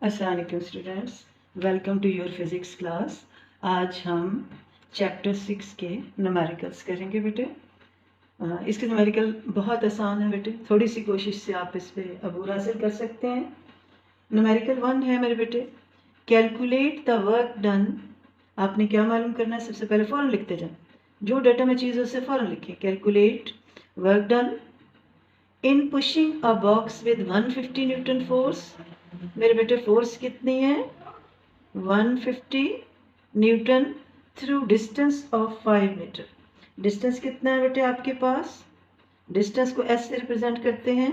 अस्सलाम वालेकुम students, welcome to your physics class. आज हम चैप्टर 6 के न्यूमेरिकल्स करेंगे बेटे। इसके न्यूमेरिकल बहुत आसान है बेटे, थोड़ी सी कोशिश से आप इस पे अबूर हासिल कर सकते हैं। न्यूमेरिकल 1 है मेरे बेटे, कैलकुलेट द वर्क डन। आपने क्या मालूम करना है? सबसे पहले फ़ौरन लिखते जाएं, जो डाटा में चीज़ है उससे फ़ौरन लिखें। Calculate work done in pushing a box with 150 newton force. मेरे बेटे फोर्स कितनी है? 150 newton through distance of 5 metre. Distance कितना है बेटे आपके पास? डिस्टेंस को एस से रिप्रेजेंट करते हैं,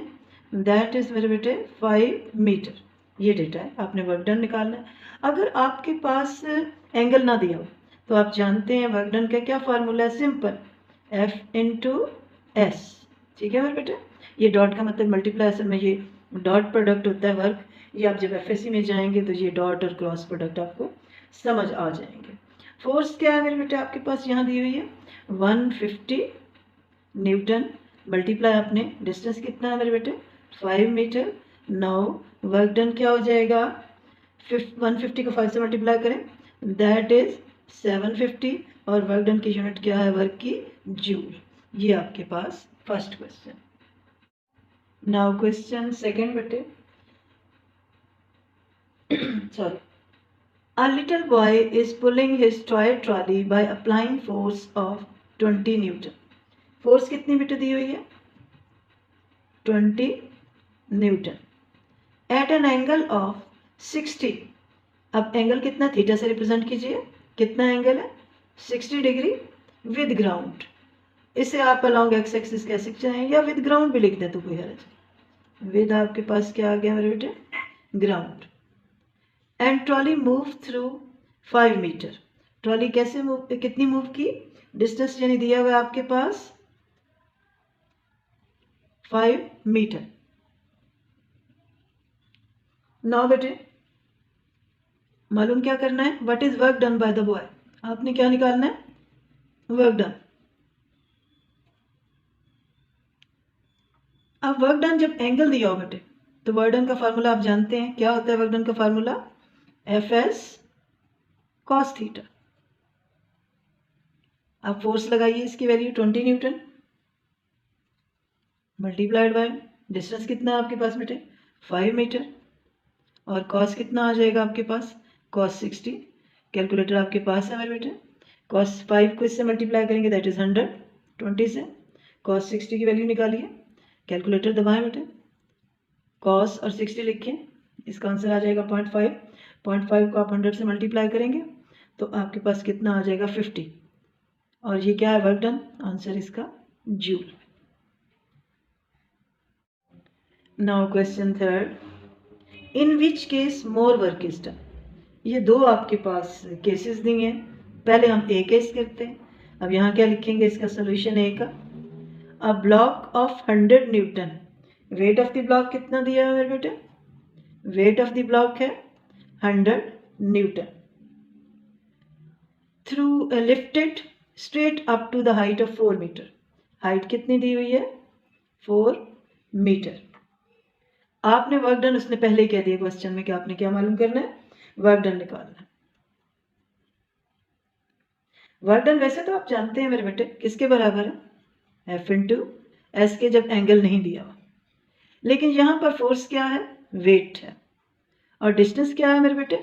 दैट इज मेरे बेटे 5 मीटर। ये डेटा है, आपने वर्क डन निकालना है। अगर आपके पास एंगल ना दिया हो तो आप जानते हैं वर्क डन का क्या फार्मूला है? Simple, F into S. ठीक है मेरे बेटे, ये डॉट का मतलब मल्टीप्लाई, असल में ये डॉट प्रोडक्ट होता है वर्क। ये आप जब एफएससी में जाएंगे तो ये डॉट और क्रॉस प्रोडक्ट आपको समझ आ जाएंगे। फोर्स क्या है मेरे बेटे आपके पास? यहाँ दी हुई है 150 न्यूटन, मल्टीप्लाई आपने डिस्टेंस कितना है मेरे बेटे? 5 मीटर। नाउ वर्क डन क्या हो जाएगा? 150 को 5 से मल्टीप्लाई करें, दैट इज 750। और वर्क डन की यूनिट क्या है वर्क की? जूल। ये आपके पास first question. Now question second बेटे, sorry. A little boy is pulling his toy trolley by applying force of 20 Newton. Force कितनी बेटे दी हुई है? 20 newton at an angle of 60। अब एंगल कितना? थीटा से रिप्रेजेंट कीजिए। कितना एंगल है? 60 डिग्री विद ग्राउंड। इसे आप अलोंग एक्स एक्सिस कह सकते हैं या विद ग्राउंड भी लिख दे तो कोई हर्ज नहीं। विद आपके पास क्या आ गया मेरे बेटे? Ground. And trolley move through 5 metre. Trolley कैसे मूव, कितनी मूव की? डिस्टेंस यानी दिया हुआ है आपके पास 5 मीटर। नाउ बेटे मालूम क्या करना है? What is work done by the boy. आपने क्या निकालना है? Work done. अब वर्क डन जब एंगल दिया हो बेटे तो वर्क डन का फार्मूला आप जानते हैं, क्या होता है वर्क डन का formula? F S cos theta. आप फोर्स लगाइए, इसकी value 20 Newton multiplied by distance कितना है आपके पास बेटे? 5 मीटर। और कॉस कितना आ जाएगा आपके पास? कॉस 60। कैलकुलेटर आपके पास है मेरे बेटे। कॉस 5 को इससे मल्टीप्लाई करेंगे, दैट इज 100। 20 से कॉस 60 की वैल्यू निकालिए, कैलकुलेटर दबाएं बेटे। कॉस और 60 लिखें, इसका आंसर आ जाएगा 0.5। 0.5 को आप 100 से मल्टीप्लाई करेंगे तो आपके पास कितना आ जाएगा? 50। और ये क्या है? Work done. आंसर इसका joule. Now question third, in which case more work is done. ये दो आपके पास केसेस दिए हैं, पहले हम ए केस करते हैं। अब यहाँ क्या लिखेंगे? इसका सोल्यूशन ए का, a block of 100 Newton. Weight of the block कितना दिया है मेरे बेटे? वेट ऑफ द ब्लॉक है 100 newton through lifted straight up to the height of 4 metre. Height कितनी दी हुई है? 4 मीटर। आपने वर्क डन उसने पहले ही कह दिया क्वेश्चन में कि आपने क्या मालूम करना है? वर्क डन निकालना है। वर्क डन वैसे तो आप जानते हैं मेरे बेटे किसके बराबर है? एफ इंटू एस के, जब एंगल नहीं दिया हो। लेकिन यहां पर फोर्स क्या है? वेट है। और डिस्टेंस क्या है मेरे बेटे?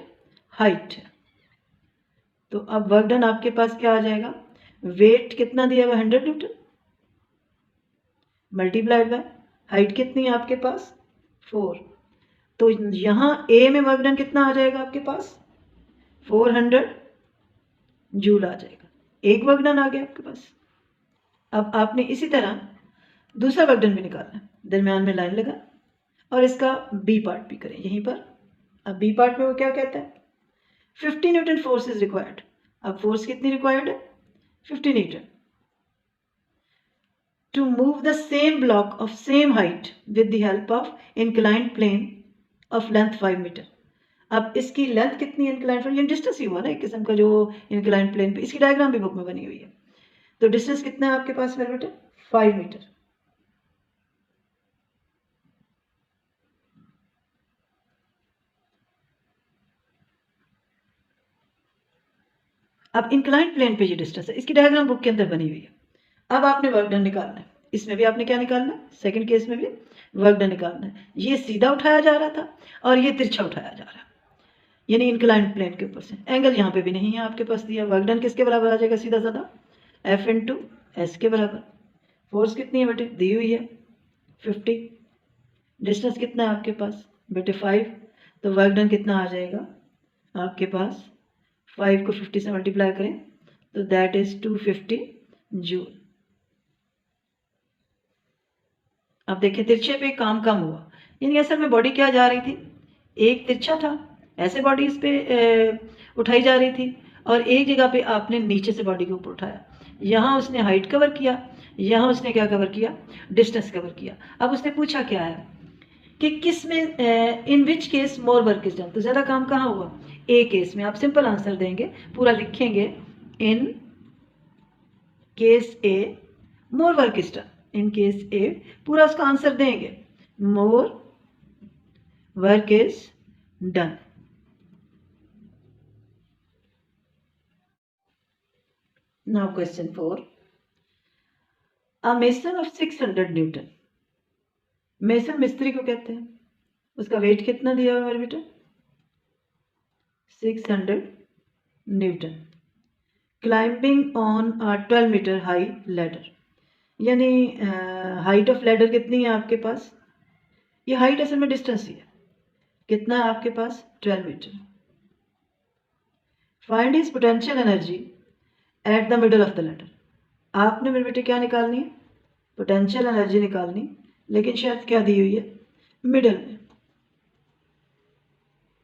हाइट है। तो अब वर्क डन आपके पास क्या आ जाएगा? वेट कितना दिया हुआ? 100 न्यूटन मल्टीप्लाइड बाय हाइट कितनी है आपके पास? 4। तो यहां ए में वर्क डन कितना आ जाएगा आपके पास? 400 जूल आ जाएगा। एक वर्क डन आ गया आपके पास। अब आपने इसी तरह दूसरा वर्क डन भी निकालना है। दरम्यान में लाइन लगा और इसका बी पार्ट भी करें यहीं पर। अब बी पार्ट में वो क्या कहता है? 50 न्यूटन फोर्स इज रिक्वायर्ड। अब फोर्स कितनी रिक्वायर्ड है? 50 newton to move the same block of same height with the help of inclined plane of length 5 metre. अब इसकी लेंथ कितनी है? इंक्लाइंड प्लेन, ये डिस्टेंस ही हुआ ना एक किस्म का, जो इंक्लाइंड प्लेन पे, इसकी डायग्राम भी बुक में बनी हुई है। तो डिस्टेंस कितना है आपके पास मेरे बेटे? 5 मीटर। अब इंक्लाइंड प्लेन पे ये डिस्टेंस है, इसकी डायग्राम बुक के अंदर बनी हुई है। अब आपने वर्क डन निकालना है, इसमें भी आपने क्या निकालना है, सेकंड केस में भी वर्क डन निकालना है। ये सीधा उठाया जा रहा था और ये तिरछा उठाया जा रहा है, यानी इंक्लाइंड प्लेन के ऊपर से। एंगल यहाँ पे भी नहीं है आपके पास दिया। वर्क डन किसके बराबर आ जाएगा, सीधा साधा F इंटू एस के बराबर। फोर्स कितनी है बेटे, दी हुई है 50। डिस्टेंस कितना है आपके पास बेटे 5, तो वर्क डन कितना आ जाएगा आपके पास, 5 को 50 से मल्टीप्लाई करें तो दैट इज 250 जूल। अब देखिए तिरछे पे काम कम हुआ, यानी असल में बॉडी क्या जा रही थी, एक तिरछा था, ऐसे बॉडी इस पे उठाई जा रही थी, और एक जगह पे आपने नीचे से बॉडी के ऊपर उठाया। यहाँ उसने हाइट कवर किया, यहाँ उसने क्या कवर किया, डिस्टेंस कवर किया। अब उसने पूछा क्या है कि किस में, in which case more work is done, तो ज़्यादा काम कहाँ हुआ, ए केस में। आप सिंपल आंसर देंगे, पूरा लिखेंगे, in case a more work is done. In case a पूरा उसका आंसर देंगे, more work is done. Now question 4, a mason of 600 newton. Mason मिस्त्री को कहते हैं, उसका वेट कितना दिया हुआ मेरे बेटा, 600 newton, climbing on a 12 metre high ladder. यानी हाइट ऑफ लैडर कितनी है आपके पास, ये हाइट असल में डिस्टेंस ही है, कितना है आपके पास 12 metre. Find his potential energy at the middle of the ladder. आपने मेरे बेटे क्या निकालनी है, पोटेंशियल एनर्जी निकालनी, लेकिन शर्त क्या दी हुई है, मिडल में।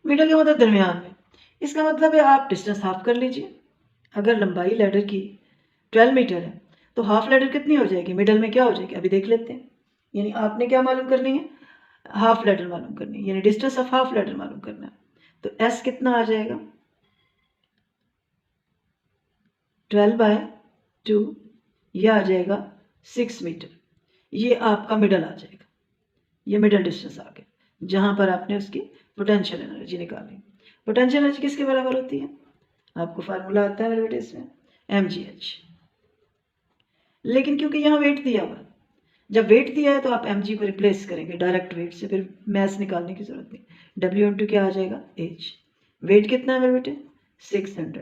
मिडल का मतलब दरमियान में, इसका मतलब है आप डिस्टेंस हाफ कर लीजिए। अगर लंबाई लैडर की 12 मीटर है तो हाफ लैडर कितनी हो जाएगी, मिडल में क्या हो जाएगी, अभी देख लेते हैं। यानी आपने क्या मालूम करनी है, हाफ लैडर मालूम करनी है, यानी डिस्टेंस ऑफ हाफ लैडर मालूम करना है। तो एस कितना आ जाएगा, 12/2, यह आ जाएगा 6 मीटर। ये आपका मिडल आ जाएगा, ये मिडल डिस्टेंस आ गया, जहां पर आपने उसकी पोटेंशियल एनर्जी निकाली। पोटेंशियल एनर्जी किसके बराबर होती है, आपको फार्मूला आता है मेरे बेटे इसमें, mgh। लेकिन क्योंकि यहाँ वेट दिया हुआ है, जब वेट दिया है तो आप mg को रिप्लेस करेंगे डायरेक्ट वेट से, फिर मैथ निकालने की जरूरत नहीं। w इंटू क्या आ जाएगा, h। वेट कितना है मेरे बेटे 600,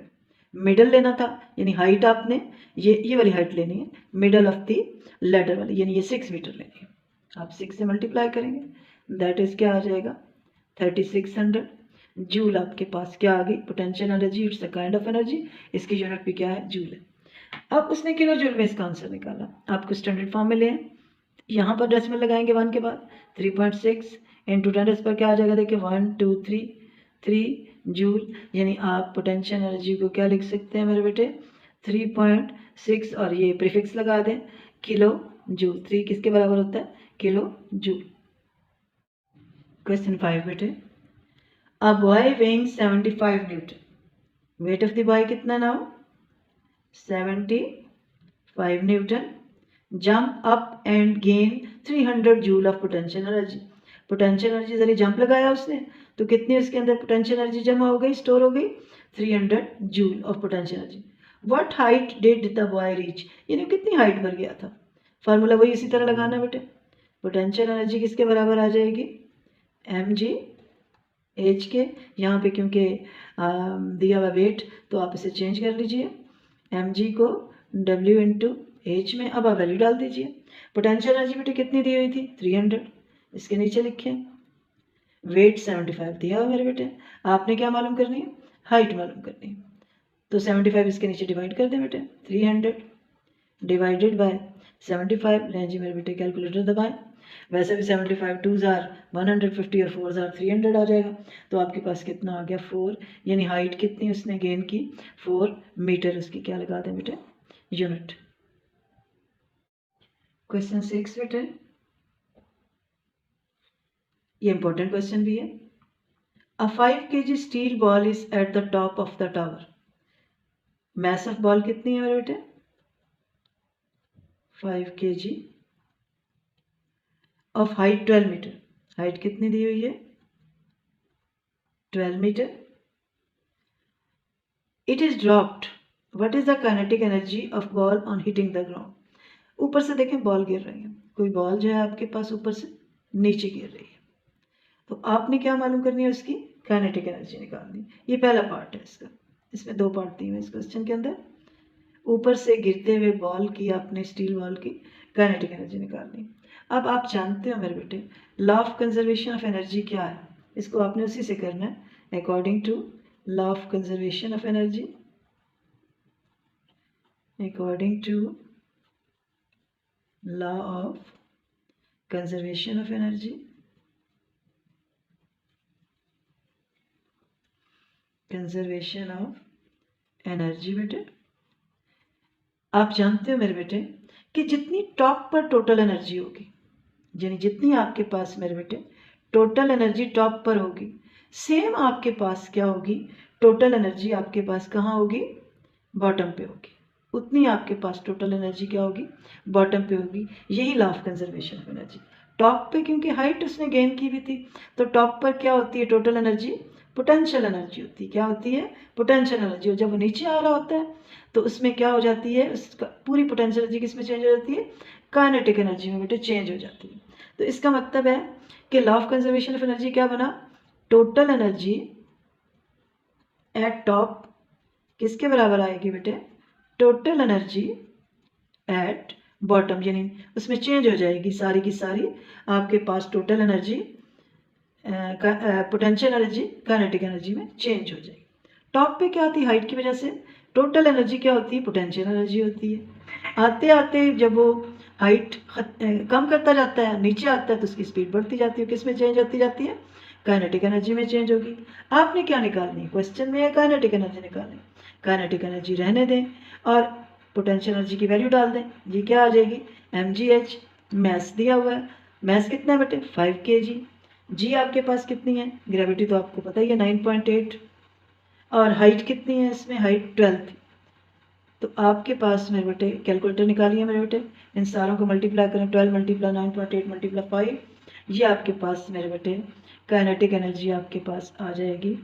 मिडल लेना था, यानी हाइट आपने ये वाली हाइट लेनी है, मिडल ऑफ द लैडर वाली, यानी ये 6 मीटर लेनी है। आप 6 से मल्टीप्लाई करेंगे, दैट इज क्या आ जाएगा 3600 जूल। आपके पास क्या आ गई, potential energy, it's a kind of energy, इसकी यूनिट भी क्या है, जूल है। अब उसने किलो जूल में इसका आंसर निकाला, आपको स्टैंडर्ड फॉर्म में ले, यहाँ पर डेसिमल लगाएंगे 1 के बाद, 3.6 इंटू 10 पर क्या आ जाएगा, देखिए 1 2 3 जूल। यानी आप पोटेंशियल एनर्जी को क्या लिख सकते हैं मेरे बेटे, 3.6, और ये प्रीफिक्स लगा दें, किलो जूल। 3 किसके बराबर होता है, किलो जूल। क्वेश्चन 5 बेटे, a boy weighing 75 Newton, weight of the boy कितना ना हो, 75 Newton, jump up and gain 300 joule of potential energy. Potential energy जरिए जंप लगाया उसने, तो कितनी उसके अंदर पोटेंशियल एनर्जी जमा हो गई, स्टोर हो गई, 300 joule of potential energy. What height did the boy reach, यानी कितनी हाइट पर गया था। फार्मूला वही इसी तरह लगाना बेटे, पोटेंशियल एनर्जी किसके बराबर आ जाएगी, mg h के, यहाँ पे क्योंकि दिया हुआ वेट तो आप इसे चेंज कर लीजिए, mg को w इंटू एच में। अब आप वैल्यू डाल दीजिए, पोटेंशियल एनर्जी बेटे कितनी दी हुई थी 300, इसके नीचे लिखें, वेट 75 दिया हुआ मेरे बेटे, आपने क्या मालूम करनी है, हाइट मालूम करनी है। तो 75 इसके नीचे डिवाइड कर दें बेटे, 300 डिवाइडेड बाय 75, लें जी मेरे बेटे कैलकुलेटर दबाएं। वैसे भी 75 2s are 150 और 4s are 300 आ जाएगा, तो आपके पास कितना आ गया 4, यानी हाइट कितनी उसने गेन की 4 मीटर, उसकी क्या लगा दें बेटे, यूनिट। क्वेश्चन 6 बेटे, ये इंपॉर्टेंट क्वेश्चन भी है। A 5 kg steel ball is at the top of the tower, mass of ball कितनी है मेरे बेटे, 5 kg of height 12 metre, height कितनी दी हुई है 12 metre. It is dropped what is the kinetic energy of ball on hitting the ground. ऊपर से देखें बॉल गिर रही है, कोई बॉल जो है आपके पास ऊपर से नीचे गिर रही है, तो आपने क्या मालूम करनी है, उसकी काइनेटिक एनर्जी निकालनी। ये पहला पार्ट है इसका, इसमें दो पार्ट दिए हुए इस क्वेश्चन के अंदर। ऊपर से गिरते हुए बॉल की, आपने स्टील बॉल की काइनेटिक एनर्जी निकालनी। अब आप जानते हो मेरे बेटे law of conservation of energy क्या है, इसको आपने उसी से करना है, according to law of conservation of energy, according to law of conservation of energy, conservation of energy. बेटे आप जानते हो मेरे बेटे कि जितनी टॉप पर टोटल एनर्जी होगी, यानी जितनी आपके पास मेरे बेटे टोटल एनर्जी टॉप पर होगी, सेम आपके पास क्या होगी, टोटल एनर्जी आपके पास कहाँ होगी, बॉटम पे होगी। उतनी आपके पास टोटल एनर्जी क्या होगी, बॉटम पे होगी। यही law of conservation of energy. Top पे क्योंकि हाइट उसने गेन की भी थी, तो टॉप पर क्या होती है टोटल एनर्जी, पोटेंशियल एनर्जी होती है। क्या होती है, पोटेंशियल एनर्जी। और जब वो नीचे आ रहा होता है तो उसमें क्या हो जाती है, उसका पूरी पोटेंशियल एनर्जी किस में चेंज हो जाती है, काइनेटिक एनर्जी में बेटे चेंज हो जाती है। तो इसका मतलब है कि law of conservation of energy क्या बना, टोटल एनर्जी एट टॉप किसके बराबर आएगी बेटे, टोटल एनर्जी एट बॉटम, यानी उसमें चेंज हो जाएगी सारी की सारी आपके पास total energy, potential energy kinetic energy में चेंज हो जाएगी। टॉप पे क्या होती है, हाइट की वजह से टोटल एनर्जी क्या होती है, पोटेंशियल एनर्जी होती है। आते आते जब वो हाइट कम करता जाता है, नीचे आता है, तो उसकी स्पीड बढ़ती जाती है, किस में चेंज होती जाती है, काइनेटिक एनर्जी में चेंज होगी। आपने क्या निकालनी है क्वेश्चन में, काइनेटिक एनर्जी निकालनी। काइनेटिक एनर्जी रहने दें और पोटेंशियल एनर्जी की वैल्यू डाल दें, ये क्या आ जाएगी, mgh। मैस दिया हुआ है, मैस कितना है बेटे 5 kg। जी आपके पास कितनी है, ग्रेविटी तो आपको पता ही है 9.8, और हाइट कितनी है इसमें, हाइट 12 थी। तो आपके पास मेरे बेटे कैलकुलेटर निकालिए मेरे बेटे, इन सारों को मल्टीप्लाई करें, 12 मल्टीप्लाई 9.8 मल्टीप्लाई 5, ये आपके पास मेरे बेटे काइनेटिक एनर्जी आपके पास आ जाएगी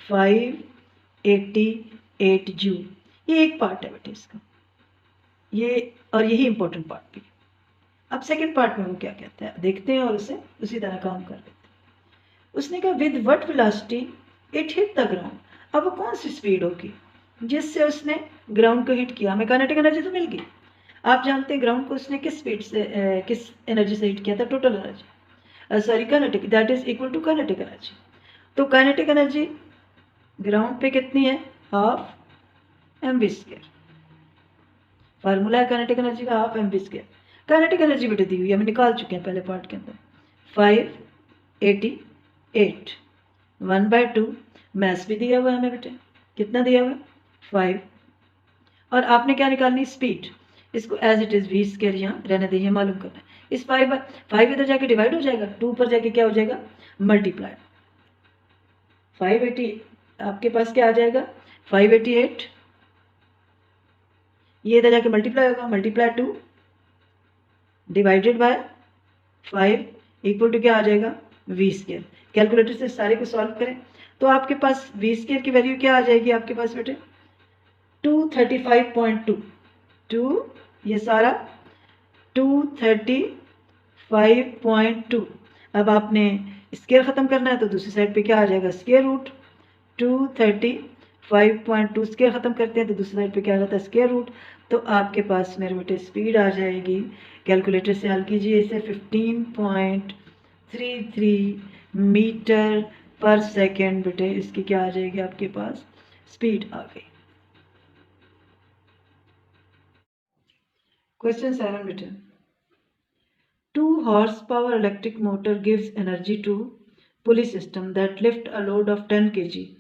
588 जूल। ये एक पार्ट है बेटे इसका, ये और यही इंपॉर्टेंट पार्ट भी। अब सेकंड पार्ट में वो क्या कहता है देखते हैं और उसे उसी तरह काम कर लेते हैं। उसने कहा with what velocity it hit the ground. अब वो कौन सी स्पीड होगी जिससे उसने ग्राउंड को हिट किया, हमें काइनेटिक एनर्जी तो मिल गई। आप जानते हैं ग्राउंड को उसने किस स्पीड से किस एनर्जी से हिट किया था, total energy, sorry kinetic, that is equal to kinetic energy. तो काइनेटिक एनर्जी ग्राउंड पे कितनी है, half M V square. Formula है काइनेटिक एनर्जी का, half M V square. Kinetic energy बेटे दी हुई है, हमें निकाल चुके हैं पहले पार्ट के अंदर, 588 1/2। मैथ्स भी दिया हुआ है हमें बेटे, कितना दिया हुआ है 5, और आपने क्या निकालनी, स्पीड। इसको as it is V square यहाँ रहने दीजिए, मालूम करना है। इस 5 इधर जाके डिवाइड हो जाएगा, 2 पर जाके क्या हो जाएगा, मल्टीप्लाई। 580 आपके पास क्या आ जाएगा 588, ये इधर जाके मल्टीप्लाई होगा, multiply 2 divided by 5 equal to क्या आ जाएगा, वी स्क्वायर। कैलकुलेटर से सारे को सॉल्व करें तो आपके पास वी स्क्वायर की वैल्यू क्या आ जाएगी आपके पास बेटे 235.2, 2 ये सारा 235.2। अब आपने स्क्वायर ख़त्म करना है तो दूसरी साइड पे क्या आ जाएगा, स्क्वायर रूट। 235.2 स्क्वायर ख़त्म करते हैं तो दूसरी साइड पे क्या आ जाता है, स्क्वायर रूट। तो आपके पास मेरे बेटे स्पीड आ जाएगी, कैलकुलेटर से हल कीजिए इसे, 15.33 मीटर पर सेकेंड बेटे, इसकी क्या आ जाएगी आपके पास, स्पीड आ गई। क्वेश्चन 7 बेटे, 2 horsepower electric motor gives energy to pulley system that lift a load of 10 kg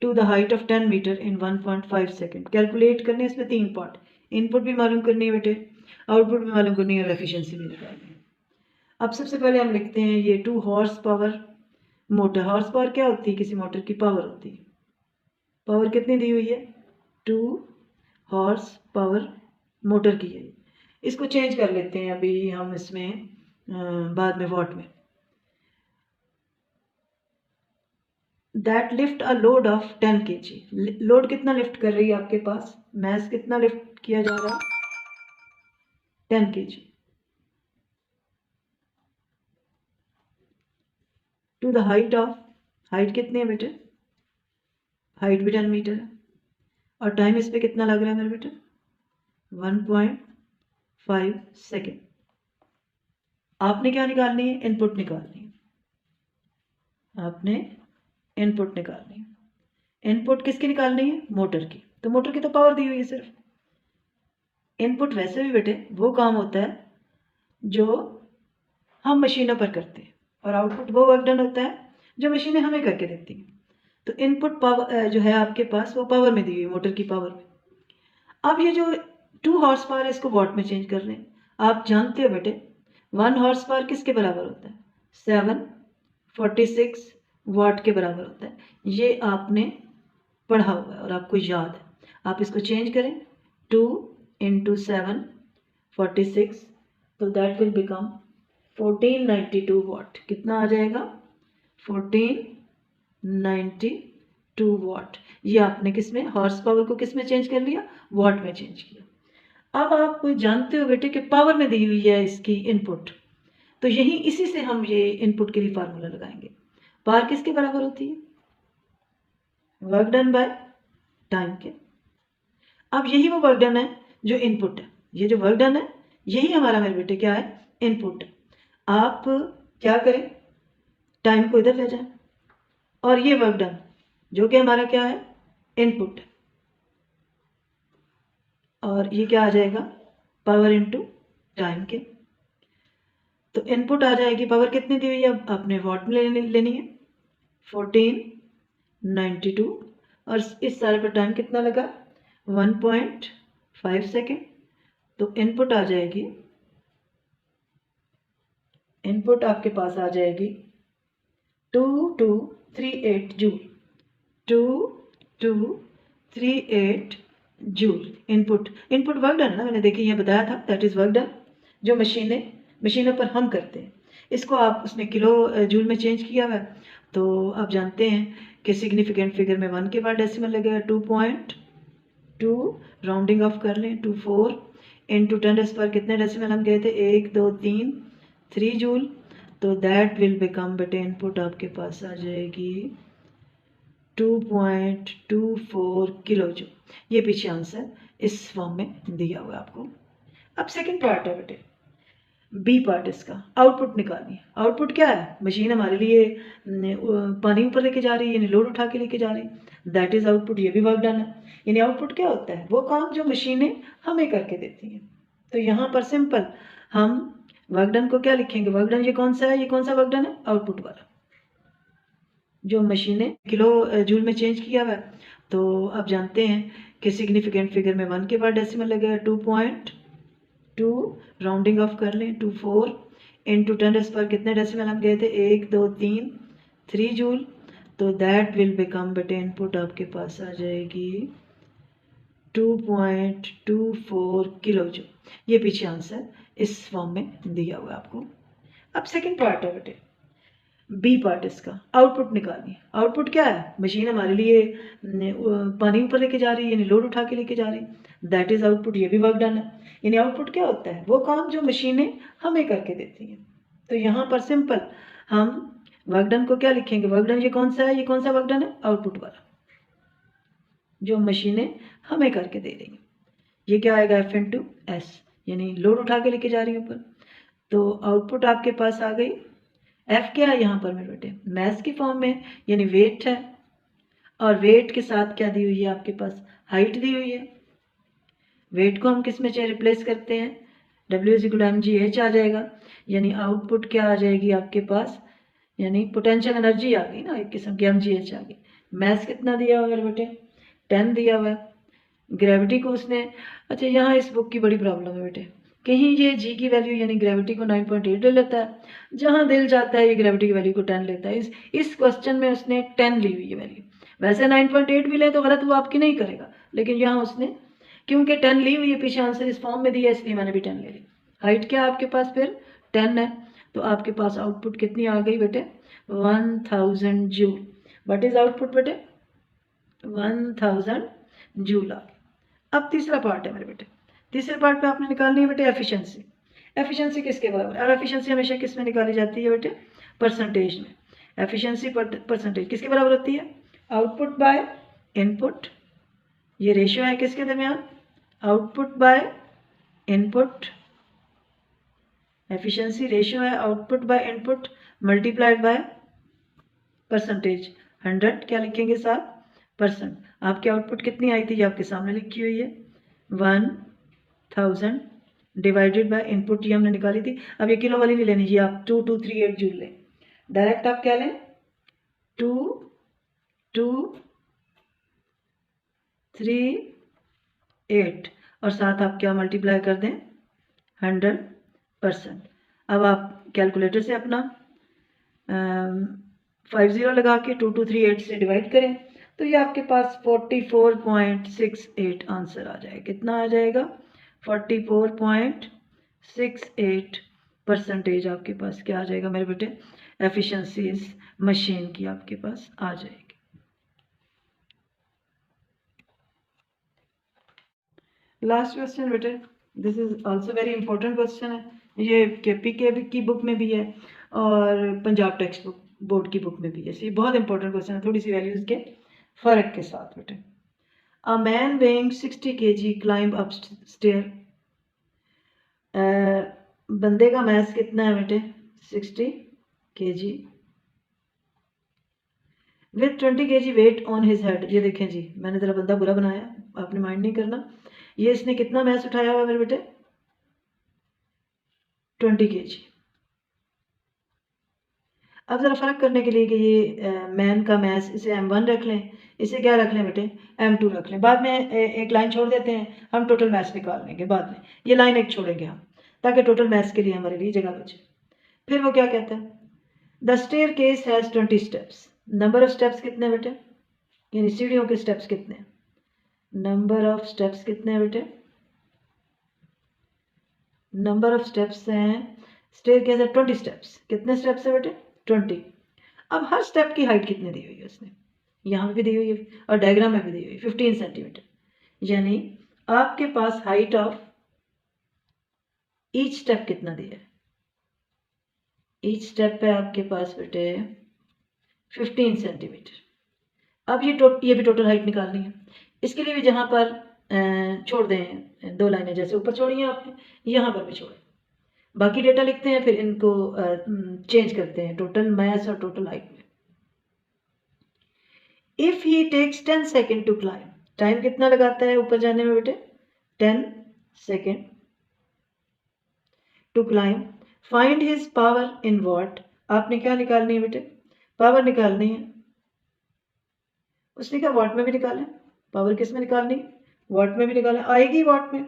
to the height of 10 meter in 1.5 second. Calculate करने इसमें 3 पार्ट, इनपुट भी मालूम करनी है बेटे, आउटपुट भी मालूम करनी है और एफिशिएंसी भी निकालनी है। अब सबसे पहले हम लिखते हैं ये 2 horse power motor. Horse power क्या होती है, किसी मोटर की पावर होती है। पावर कितनी दी हुई है, 2 हॉर्स पावर मोटर की है। इसको चेंज कर लेते हैं अभी हम इसमें बाद में वॉट में। That lift a load of 10 kg। Load कितना लिफ्ट कर रही है आपके पास, मैस कितना लिफ्ट किया जा रहा है, 10 kg, to the height of, height कितनी है बेटे, हाइट भी 10 मीटर है, और टाइम इस पे कितना लग रहा है मेरे बेटे, 1.5 सेकेंड। आपने क्या निकालनी है, इनपुट निकालनी है, आपने इनपुट निकालनी है। इनपुट किसकी निकालनी है, मोटर की, तो मोटर की तो पावर दी हुई है सिर्फ। इनपुट वैसे भी बेटे वो काम होता है जो हम मशीनों पर करते हैं, और आउटपुट वो वर्क डन होता है जो मशीनें हमें करके देती हैं। तो इनपुट पावर जो है आपके पास वो पावर में दी हुई है, मोटर की पावर में। अब ये जो 2 हॉर्स पावर है इसको वॉट में चेंज कर रहे हैं। आप जानते हो बेटे 1 हॉर्स पावर किसके बराबर होता है, 746 वाट के बराबर होता है। ये आपने पढ़ा हुआ है और आपको याद है। आप इसको चेंज करें, 2 इंटू 746, तो दैट विल बिकम 1492 वाट। कितना आ जाएगा, 1492 वाट। ये आपने किस में, हॉर्स पावर को किस में चेंज कर लिया, वाट में चेंज किया। अब आप जानते हो बेटे कि पावर में दी हुई है इसकी इनपुट, तो यही इसी से हम ये इनपुट के लिए फार्मूला लगाएंगे। पावर किसके बराबर होती है, वर्क डन बाय टाइम के। अब यही वो वर्क डन है जो इनपुट है, ये जो वर्क डन है यही हमारा मेरे बेटे क्या है, इनपुट है। आप क्या करें, टाइम को इधर ले जाएं, और ये वर्क डन जो कि हमारा क्या है, इनपुट है, और ये क्या आ जाएगा, पावर इनटू टाइम के। तो इनपुट आ जाएगी, पावर कितनी दी हुई है, अब आपने वॉट में लेनी है 1492, और इस सारे पर टाइम कितना लगा, 1.5 सेकेंड। तो इनपुट आ जाएगी, इनपुट आपके पास आ जाएगी 2238 joule, 2238 joule input. Input work done है ना, मैंने देखिए ये बताया था, दैट इज वर्क डन जो मशीनों पर हम करते हैं। इसको आप उसने किलो जूल में चेंज किया हुआ है, तो आप जानते हैं कि सिग्निफिकेंट फिगर में 1 के बाद डेसिमल लगेगा, 2.2 राउंडिंग ऑफ कर लें, 24 इंटू 10 पर कितने डेसिमल हम गए थे, 1 2 3 3 जूल। तो दैट विल बिकम बेटे इनपुट आपके पास आ जाएगी 2.24 किलो जूल। ये पीछे आंसर इस फॉर्म में दिया हुआ है आपको। अब सेकंड पार्ट है बेटे, बी पार्ट इसका, आउटपुट निकालनी है। आउटपुट क्या है, मशीन हमारे लिए पानी ऊपर लेके जा रही है, यानी लोड उठा के लेके जा रही है, दैट इज आउटपुट। ये भी वर्क डन है। यानी आउटपुट क्या होता है, वो काम जो मशीनें हमें करके देती हैं। तो यहाँ पर सिंपल हम वर्क डन को क्या लिखेंगे, वर्क डन ये कौन सा है, ये कौन सा वर्क डन है, आउटपुट वाला जो मशीनें किलो जूल में चेंज किया हुआ है। तो आप जानते हैं कि सिग्निफिकेंट फिगर में 1 के बाद डेसिमल लगेगा, 2.2 राउंडिंग ऑफ कर लें, 24 इंटू 10 पर कितने डेसिमल हम गए थे, 1 2 3 3 जूल। तो दैट विल बिकम बेटे इनपुट आपके पास आ जाएगी 2.24 किलो जूल। ये पीछे आंसर इस फॉर्म में दिया हुआ है आपको। अब सेकंड पार्ट है बेटे, बी पार्ट इसका, आउटपुट निकालनी है। आउटपुट क्या है, मशीन हमारे लिए पानी ऊपर लेके जा रही है, यानी लोड उठा के लेके जा रही है, दैट इज आउटपुट। ये भी वर्क डन है। यानी आउटपुट क्या होता है, वो काम जो मशीनें हमें करके देती हैं। तो यहाँ पर सिंपल हम वर्क डन को क्या लिखेंगे, वर्क डन ये कौन सा है, ये कौन सा वर्क डन है, आउटपुट वाला जो मशीनें हमें करके दे रही हैं। ये क्या आएगा, F इंटू एस, यानी लोड उठा के लेके जा रही है ऊपर। तो आउटपुट आपके पास आ गई, F क्या है यहाँ पर मेरे बेटे, मैस की फॉर्म में, यानी वेट है, और वेट के साथ क्या दी हुई है आपके पास, हाइट दी हुई है। वेट को हम किस में रिप्लेस करते हैं, W=mgh आ जाएगा, यानी आउटपुट क्या आ जाएगी आपके पास, यानी पोटेंशियल एनर्जी आ गई ना, एक किस्म की mgh आ गई। मैस कितना दिया हुआ है बेटे, 10 दिया हुआ है। ग्रेविटी को उसने, अच्छा यहाँ इस बुक की बड़ी प्रॉब्लम है बेटे, कहीं ये जी की वैल्यू यानी ग्रेविटी को 9.8 ले लेता है, जहाँ दिल जाता है ये ग्रेविटी की वैल्यू को 10 लेता है। इस क्वेश्चन में उसने 10 ली हुई है वैल्यू। वैसे 9.8 भी ले तो गलत वो आपकी नहीं करेगा, लेकिन यहाँ उसने क्योंकि 10 ली हुई है, पीछे आंसर इस फॉर्म में दिया, इसलिए मैंने भी 10 ले ली। हाइट क्या आपके पास फिर 10 है, तो आपके पास आउटपुट कितनी आ गई बेटे, 1000 जूल। व्हाट इज आउटपुट बेटे? 1000 जूल आ गया। अब तीसरा पार्ट है मेरे बेटे, तीसरे पार्ट पे आपने निकालनी है बेटे एफिशिएंसी। एफिशिएंसी किसके बराबर? और एफिशिएंसी हमेशा किस में निकाली जाती है बेटे? परसेंटेज में। एफिशिएंसी परसेंटेज किसके बराबर होती है? Output by input. ये रेशियो है किसके दरमियान? Output by input. Efficiency ratio है output by input multiplied by percentage. 100 क्या लिखेंगे साथ? परसेंट। आपकी आउटपुट कितनी आई थी? ये आपके सामने लिखी हुई है 1000 डिवाइडेड बाय इनपुट, ये हमने निकाली थी। अब ये किलो वाली नहीं लेनी, ये आप 2238 जूल लें। डायरेक्ट आप क्या लें? 2238 और साथ आप क्या मल्टीप्लाई कर दें? 100%। अब आप कैलकुलेटर से अपना 50 लगा के 2238 से डिवाइड करें तो ये आपके पास 44.68 आंसर आ जाएगा। कितना आ जाएगा? 44.68% आपके पास क्या आ जाएगा मेरे बेटे? एफिशिएंसी इस मशीन की आपके पास आ जाएगी। लास्ट क्वेश्चन बेटे, this is also very important question है। ये केपी की बुक में भी है और पंजाब टेक्स्ट बुक बोर्ड की बुक में भी है। ये बहुत इंपॉर्टेंट क्वेश्चन है, थोड़ी सी वैल्यूज के फर्क के साथ बेटे। A man weighing 60 kg climb up stair. बंदे का मैस कितना है बेटे? 60 kg with 20 kg weight on his head. ये देखें जी, मैंने जरा बंदा बुरा बनाया, आपने माइंड नहीं करना। ये इसने कितना मैस उठाया हुआ मेरे बेटे? 20 kg। अब जरा फर्क करने के लिए कि ये मैन का मैस, इसे m1 रख लें, इसे क्या रख लें बेटे? m2 रख लें। बाद में एक लाइन छोड़ देते हैं, हम टोटल मैस निकाल लेंगे बाद में। ये लाइन एक छोड़ेंगे हम ताकि टोटल मैस के लिए हमारे लिए जगह बचे। फिर वो क्या कहता है? The staircase has 20 steps. Number of steps कितने बेटे? यानी सीढ़ियों के स्टेप्स कितने? नंबर ऑफ स्टेप्स कितने हैं बेटे? नंबर ऑफ स्टेप्स हैं, स्टेयर केस है 20 स्टेप्स। कितने स्टेप्स है बेटे? 20। अब हर स्टेप की हाइट कितनी दी हुई है उसने? यहाँ भी दी हुई है और डायग्राम में भी दी हुई है 15 सेंटीमीटर। यानी आपके पास हाइट ऑफ ईच स्टेप कितना दिया है? ईच स्टेप पे आपके पास बेटे 15 सेंटीमीटर। अब ये भी टोटल हाइट निकालनी है। इसके लिए भी जहाँ पर छोड़ दें 2 लाइनें, जैसे ऊपर छोड़ी हैं आपने, यहाँ पर भी छोड़ें। बाकी डेटा लिखते हैं, फिर इनको चेंज करते हैं टोटल मैस और टोटल हाइट में। If he takes 10 second to climb, time कितना लगाता है ऊपर जाने में बेटे? 10 second to climb. Find his power in watt. आपने क्या निकालनी है बेटे? पावर निकालनी है। उसने क्या वॉट में भी निकालें? पावर किस में निकालनी? वॉट में भी निकालें, आएगी वॉट में।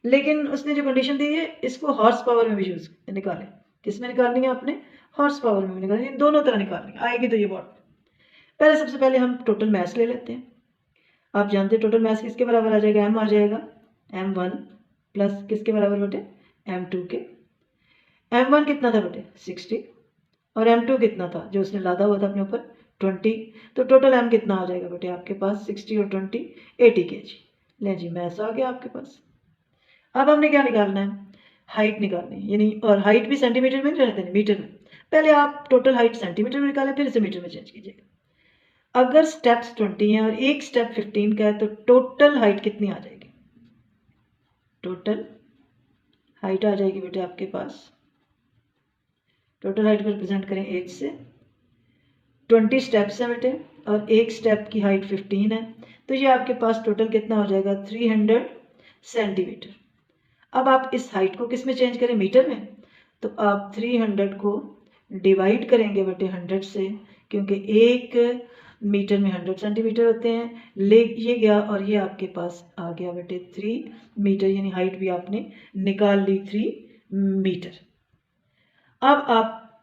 लेकिन उसने जो कंडीशन दी है, इसको हॉर्स पावर में भी यूज निकालें। किस में निकालनी है आपने? हॉर्स पावर में भी निकालनी है, दोनों तरह निकालनी है, आएगी तो ये वॉट। पहले सबसे पहले हम टोटल मैस ले लेते हैं। आप जानते हैं टोटल मैस किसके बराबर आ जाएगा? m आ जाएगा m1 प्लस किसके बराबर बेटे? m2 के। m1 कितना था बेटे? 60 और m2 कितना था जो उसने लादा हुआ था अपने ऊपर? 20। तो टोटल m कितना आ जाएगा बेटे आपके पास? 60 और 20 80 kg। ले जी, मैस आ गया आपके पास। अब हमने क्या निकालना है? हाइट निकालनी है, यानी और हाइट भी सेंटीमीटर में रहते हैं, मीटर में। पहले आप टोटल हाइट सेंटीमीटर में निकालें, फिर इसे मीटर में चेंज कीजिएगा। अगर स्टेप्स 20 हैं और एक स्टेप 15 का है तो टोटल हाइट कितनी आ जाएगी? टोटल हाइट आ जाएगी बेटे आपके पास, टोटल हाइट को रिप्रेजेंट करें 8 से। 20 स्टेप्स हैं बेटे और एक स्टेप की हाइट 15 है, तो ये आपके पास टोटल कितना हो जाएगा? 300 सेंटीमीटर। अब आप इस हाइट को किस में चेंज करें? मीटर में। तो आप 300 को डिवाइड करेंगे बेटे 100 से, क्योंकि एक मीटर में 100 सेंटीमीटर होते हैं। ले ये गया और ये आपके पास आ गया बेटे 3 मीटर, यानी हाइट भी आपने निकाल ली 3 मीटर। अब आप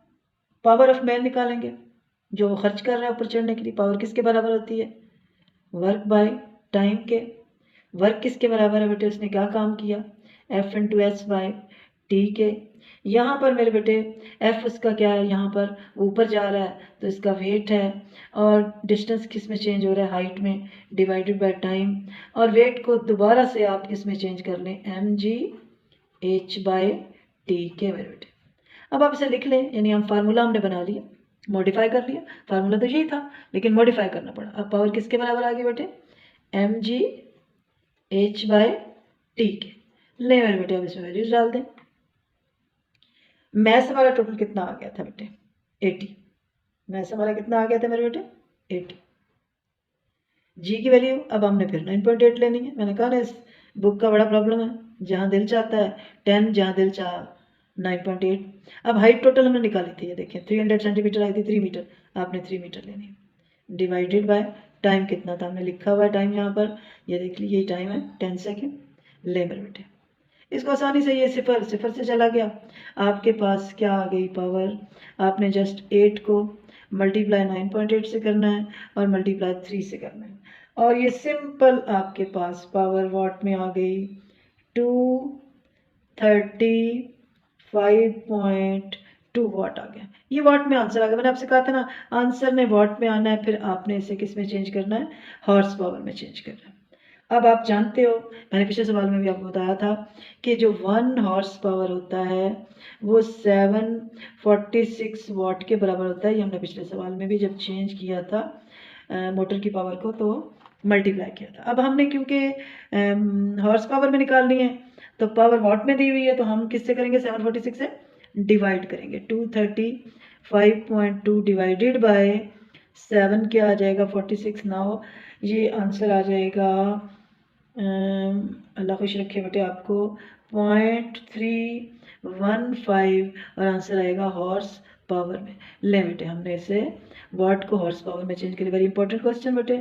पावर ऑफ मैन निकालेंगे, जो वो खर्च कर रहा है ऊपर चढ़ने के लिए। पावर किसके बराबर होती है? वर्क बाय टाइम के। वर्क किसके बराबर है बेटे? उसने क्या काम किया? F × S बाय T के। यहाँ पर मेरे बेटे एफ उसका क्या है, यहाँ पर ऊपर जा रहा है तो इसका वेट है, और डिस्टेंस किस में चेंज हो रहा है, हाइट में डिवाइडेड बाय टाइम, और वेट को दोबारा से आप किस में चेंज कर लें, M G H by T के मेरे बेटे। अब आप इसे लिख लें, यानी हम फार्मूला हमने बना लिया, मॉडिफाई कर लिया, फार्मूला तो यही था लेकिन मॉडिफाई करना पड़ा। अब पावर किसके बराबर आ गई बेटे, M G H by T के। ले मेरे बेटे अब इसमें वैल्यूज डाल दें। मैथ हमारा टोटल कितना आ गया था बेटे, 80। मैथ हमारा कितना आ गया था मेरे बेटे, 80। जी की वैल्यू अब हमने फिर 9.8 लेनी है। मैंने कहा ना इस बुक का बड़ा प्रॉब्लम है, जहाँ दिल चाहता है 10, जहाँ दिल चाह 9.8। अब हाइट टोटल हमने निकाली थी, ये देखें 300 सेंटीमीटर आई थी, 3 मीटर, आपने 3 मीटर लेनी है, डिवाइडेड बाय टाइम कितना था, हमने लिखा हुआ है टाइम यहाँ पर, ये देख लीजिए यही टाइम है 10 सेकेंड। ले मेरे बेटे इसको आसानी से, ये सिफर सिफर से चला गया, आपके पास क्या आ गई पावर, आपने जस्ट 8 को मल्टीप्लाई 9.8 से करना है और मल्टीप्लाई 3 से करना है, और ये सिंपल आपके पास पावर वाट में आ गई 235.2 वाट आ गया। ये वाट में आंसर आ गया। मैंने आपसे कहा था ना आंसर ने वाट में आना है, फिर आपने इसे किस में चेंज करना है, हॉर्स पावर में चेंज करना है। अब आप जानते हो, मैंने पिछले सवाल में भी आपको बताया था कि जो 1 हॉर्स पावर होता है वो 746 वाट के बराबर होता है। ये हमने पिछले सवाल में भी जब चेंज किया था मोटर की पावर को तो मल्टीप्लाई किया था। अब हमने क्योंकि हॉर्स पावर में निकालनी है तो पावर वाट में दी हुई है, तो हम किससे करेंगे, 746 से डिवाइड करेंगे। 235.2 डिवाइडेड बाय 7 क्या आ जाएगा, 46। नाउ ये आंसर आ जाएगा, अल्लाह खुश रखे बेटे आपको, 0.315, और आंसर आएगा हॉर्स पावर में। ले बेटे हमने इसे वाट को हॉर्स पावर में चेंज किया। वेरी इंपॉर्टेंट क्वेश्चन बेटे,